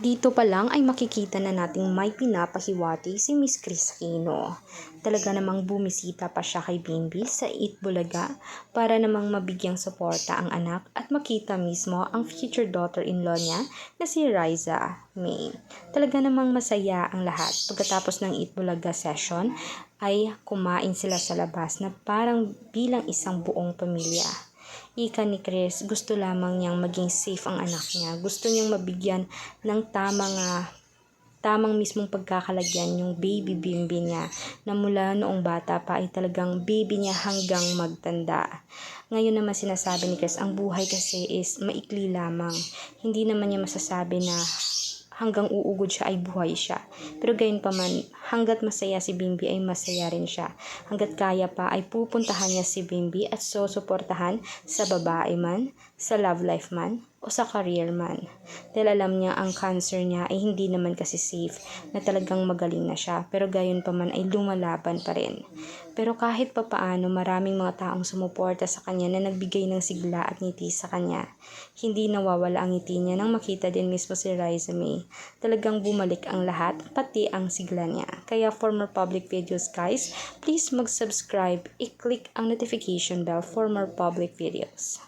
Dito pa lang ay makikita na nating may pinapahiwatig si Miss Kris Aquino. Talaga namang bumisita pa siya kay Bimby sa Itbulaga para namang mabigyang suporta ang anak at makita mismo ang future daughter-in-law niya na si Riza May. Talaga namang masaya ang lahat. Pagkatapos ng Itbulaga session ay kumain sila sa labas na parang bilang isang buong pamilya. Ika ni Chris, gusto lamang niyang maging safe ang anak niya. Gusto niyang mabigyan ng tamang mismong pagkakalagyan yung baby Bimby niya na mula noong bata pa ay talagang baby niya hanggang magtanda. Ngayon naman sinasabi ni Chris, ang buhay kasi is maikli lamang. Hindi naman niya masasabi na hanggang uugod siya ay buhay siya. Pero gayon pa man, hanggat masaya si Bimby ay masaya rin siya. Hanggat kaya pa ay pupuntahan niya si Bimby at susuportahan sa babae man, sa love life man, o sa career man. Dahil alam niya ang cancer niya ay hindi naman kasi safe na talagang magaling na siya. Pero gayon pa man ay lumalaban pa rin. Pero kahit pa paano maraming mga taong sumuporta sa kanya na nagbigay ng sigla at ngiti sa kanya. Hindi nawawala ang ngiti niya nang makita din mismo si Riza May. Talagang bumalik ang lahat, pati ang sigla niya. Kaya for more public videos guys, please mag-subscribe, i-click ang notification bell for more public videos.